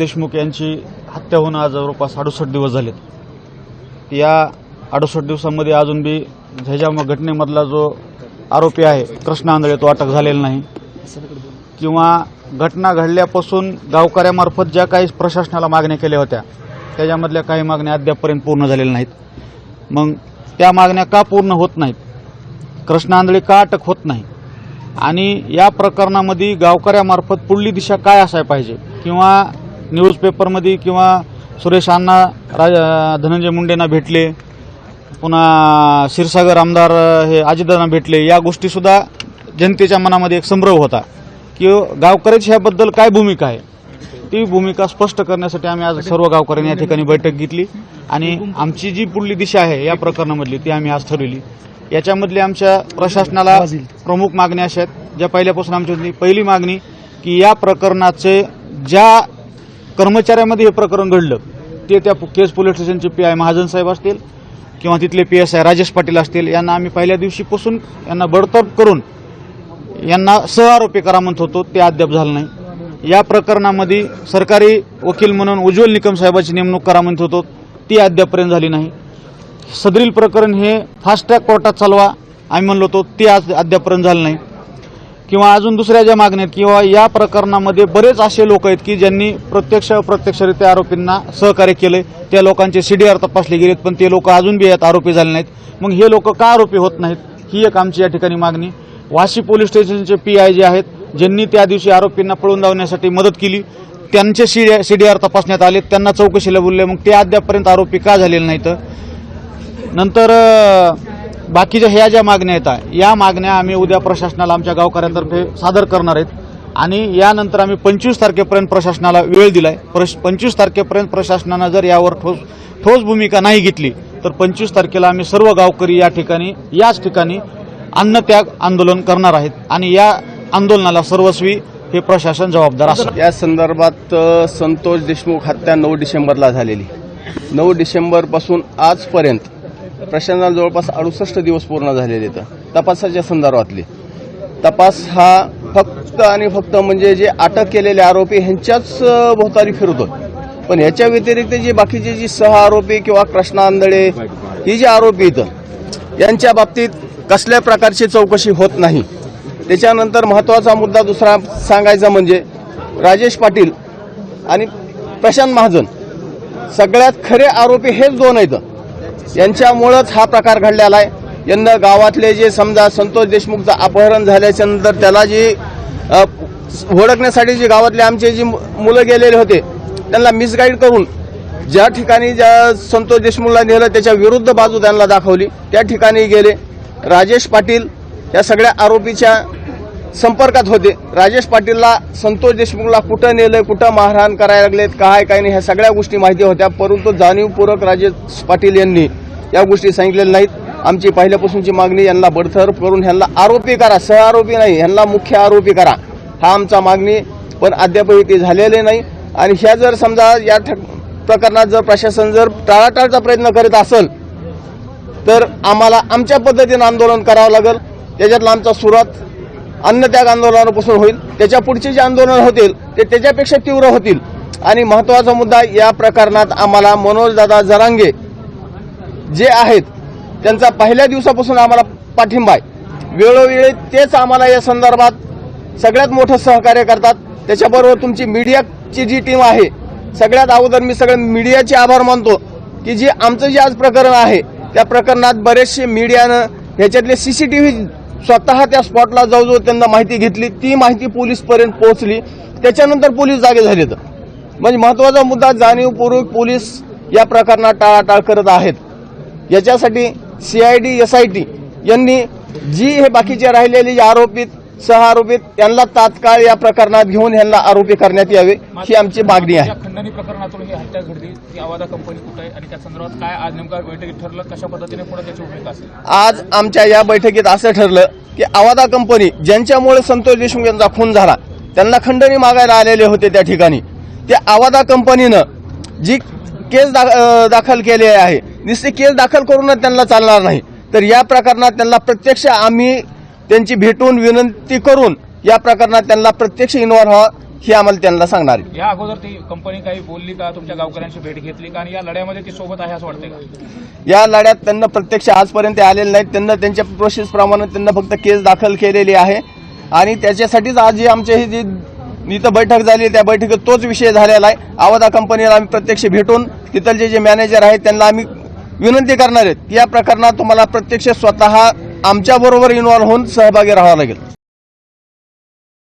देशमुख यांची हत्या होऊन आज जवळपास 68 दिवस झालेत। या 68 दिवसांमध्ये अजून बी ह्याच्या घटनेमधला जो आरोपी आहे कृष्णा आंधळे तो अटक झालेला नाही किंवा घटना घडल्यापासून गावकऱ्यामार्फत ज्या काही प्रशासनाला मागण्या केल्या होत्या त्याच्यामधल्या काही मागण्या अद्यापपर्यंत पूर्ण झालेल्या नाहीत। मग त्या मागण्या का पूर्ण होत नाहीत, कृष्णा आंधळे का अटक होत नाही आणि या प्रकरणामध्ये गावकऱ्यामार्फत पुढली दिशा काय असायला पाहिजे किंवा न्यूजपेपरमध्ये किंवा सुरेश अण्णा धनंजय मुंडेंना भेटले, पुन्हा क्षीरसागर आमदार हे अजितदादांना भेटले, या गोष्टीसुद्धा जनतेच्या मनामध्ये एक संभ्रम होता की गावकऱ्याची ह्याबद्दल काय भूमिका आहे। ती भूमिका स्पष्ट करण्यासाठी आम्ही आज सर्व गावकऱ्यांनी या ठिकाणी बैठक घेतली आणि आमची जी पुढली दिशा आहे या प्रकरणामधली ती आम्ही आज ठरवली। याच्यामधली आमच्या प्रशासनाला प्रमुख मागण्या अशा आहेत ज्या पहिल्यापासून आमची होती। पहिली मागणी की या प्रकरणाचे ज्या कर्मचाऱ्यामध्ये हे प्रकरण घडलं ते त्या केस पोलीस स्टेशनचे पीआय महाजन साहेब असतील किंवा तिथले पीएसआय राजेश पाटील असतील, यांना आम्ही पहिल्या दिवशीपासून यांना बडतर्फ करून यांना सहआरोपी करा म्हणत होतो, ते अद्याप झालं नाही। या प्रकरणामध्ये सरकारी वकील म्हणून उज्ज्वल निकम साहेबांची नेमणूक करा म्हणत होतो, ती अद्यापपर्यंत झाली नाही। सदरील प्रकरण हे फास्ट ट्रॅक कोर्टात चालवा आम्ही म्हणलो होतो, ती आज अद्यापपर्यंत झालं नाही। किंवा अजून दुसऱ्या ज्या मागण्या आहेत किंवा या प्रकरणामध्ये बरेच असे लोक आहेत की ज्यांनी प्रत्यक्ष अप्रत्यक्षरित्या आरोपींना सहकार्य केले, त्या लोकांचे सीडीआर तपासले गेलेत पण ते लोक अजून बी यात आरोपी झाले नाहीत। मग हे लोक का आरोपी होत नाहीत ही एक आमची या ठिकाणी मागणी। वाशी पोलीस स्टेशनचे पीआय जे आहेत ज्यांनी त्या दिवशी आरोपींना पळून लावण्यासाठी मदत केली त्यांचे सीडीआर तपासण्यात आले, त्यांना चौकशीला बोलले, मग ते अद्यापपर्यंत आरोपी का झालेले नाहीत। नंतर बाकीच्या ह्या ज्या मागण्या आहेत या मागण्या आम्ही उद्या प्रशासनाला आमच्या गावकऱ्यांतर्फे सादर करणार आहेत आणि यानंतर आम्ही 25 तारखेपर्यंत प्रशासनाला वेळ दिलाय। 25 तारखेपर्यंत प्रशासनानं जर यावर ठोस भूमिका नाही घेतली तर 25 तारखेला आम्ही सर्व गावकरी याच ठिकाणी अन्नत्याग आंदोलन करणार आहेत आणि या आंदोलनाला सर्वस्वी हे प्रशासन जबाबदार असेल। या संदर्भात संतोष देशमुख हत्या 9 डिसेंबरला झालेली। 9 डिसेंबरपासून आजपर्यंत प्रशासनाला जवळपास 68 दिवस पूर्ण झालेले आहेत तपासाच्या संदर्भातले। तपास हा फक्त आणि फक्त म्हणजे जे अटक केलेले आरोपी ह्यांच्याच भोवताली फिरतो, पण ह्याच्या व्यतिरिक्त जे बाकीचे जे सह आरोपी किंवा कृष्णा आंधळे ही जे आरोपी आहेत यांच्या बाबतीत कसल्या प्रकारची चौकशी होत नाही। त्याच्यानंतर महत्त्वाचा मुद्दा दुसरा सांगायचा म्हणजे राजेश पाटील आणि प्रशांत महाजन सगळ्यात खरे आरोपी हेच दोन आहेत, यांच्यामुळेच हा प्रकार घडलेला आहे। यंदा गावातले जे समजा संतोष देशमुखचं अपहरण झाल्याच्या नंतर त्याला जे ओळखण्यासाठी जे गावातले आमचे जी मुलं गेलेले होते त्यांना मिसगाईड करून ज्या ठिकाणी ज्या संतोष देशमुखला नेलं त्याच्या विरुद्ध बाजू त्यांना दाखवली, त्या ठिकाणी गेले। राजेश पाटील या सगळ्या आरोपीच्या संपर्कात होते। राजेश पाटीलला संतोष देशमुखला कुठं नेलं, कुठं मारहाण करायला लागलेत, काय नाही ह्या सगळ्या गोष्टी माहिती होत्या, परंतु जाणीवपूर्वक राजेश पाटील यांनी या गोष्टी सांगितलेल्या नाहीत। आमची पहिल्यापासूनची मागणी यांना बडतर्फ करून ह्यांना आरोपी करा, सह आरोपी नाही, ह्यांना मुख्य आरोपी करा, हा आमचा मागणी, पण अद्यापही ते झालेले नाही। आणि ह्या जर समजा या प्रकरणात जर प्रशासन जर टाळाटाळचा प्रयत्न करीत असेल तर आम्हाला आमच्या पद्धतीनं आंदोलन करावं लागेल। त्याच्यातला आमचा सुरुवात अन्नत्याग आंदोलनापासून होईल, त्याच्या पुढचे जे आंदोलन होतील ते त्याच्यापेक्षा तीव्र होतील। आणि महत्त्वाचा मुद्दा या प्रकरणात आम्हाला मनोजदादा जरांगे जे आहेत त्यांचा पहिल्या दिवसापासून आम्हाला पाठिंबा आहे। वेळोवेळी तेच आम्हाला या संदर्भात सगळ्यात मोठं सहकार्य करतात। त्याच्याबरोबर तुमची मीडियाची जी टीम आहे, सगळ्यात अगोदर मी सगळ्या मीडियाचे आभार मानतो की जे आमचं जे आज प्रकरण आहे त्या प्रकरणात बरेचसे मीडियानं ह्याच्यातले सीसीटीव्ही स्वतः त्या स्पॉटला जाऊ त्यांना माहिती घेतली, ती माहिती पोलीसपर्यंत पोहोचली, त्याच्यानंतर पोलीस जागे झालेत। म्हणजे महत्त्वाचा मुद्दा जाणीवपूर्वक पोलीस या प्रकरणात टाळाटाळ करत आहेत। याच्यासाठी CID SIT यांनी जी हे बाकीचे राहिलेले जे आरोपित सह आरोपित त्यांना तात्काळ या प्रकरणात घेऊन यांना आरोपी करण्यात यावे ही आमची मागणी आहे। खंडणी प्रकरणातून ही हत्या घडली, ती आवादा कंपनी कुठे आहे आणि त्या संदर्भात काय आज नेमका बैठकीत ठरलं, कशा पद्धतीने पुढे त्याची भूमिका असेल? आज आमच्या या बैठकीत असं ठरलं की आवादा कंपनी ज्यांच्यामुळे संतोष देशमुख यांचा खून झाला त्यांना खंडणी मागायला आलेले होते त्या ठिकाणी, त्या आवादा कंपनीनं जी केस दाखल केली आहे, नुसती केस दाखल करूनच त्यांना चालणार नाही, तर या प्रकरणात त्यांना प्रत्यक्ष आम्ही त्यांची भेटून विनंती करून या प्रकरणात त्यांना प्रत्यक्ष इन्व्हॉल्व व्हावं हे आम्हाला त्यांना सांगणार आहे. या अगोदर ती कंपनी काही बोलली का, तुमच्या गावकऱ्यांची भेट घेतली का, आणि या लढ्यामध्ये ती सोबत आहे असं वाटतंय का? या लढ्यात त्यांना प्रत्यक्ष आजपर्यंत आलेले नाहीत. त्यांना त्यांच्या प्रोसेसप्रमाणे त्यांना फक्त केस दाखल केलेली आहे आणि त्याच्यासाठीच आज जी आमची ही जी इथं बैठक झाली त्या बैठकीत तोच विषय झालेला आहे. आवदा कंपनीला आम्ही प्रत्यक्ष भेटून तिथलचे जे मॅनेजर आहेत त्यांना आम्ही विनंती करणार आहेत. या प्रकरणात तुम्हाला प्रत्यक्ष स्वतः आमच्याबरोबर इन्व्हॉल्व्ह होऊन सहभागी राहावं लागेल.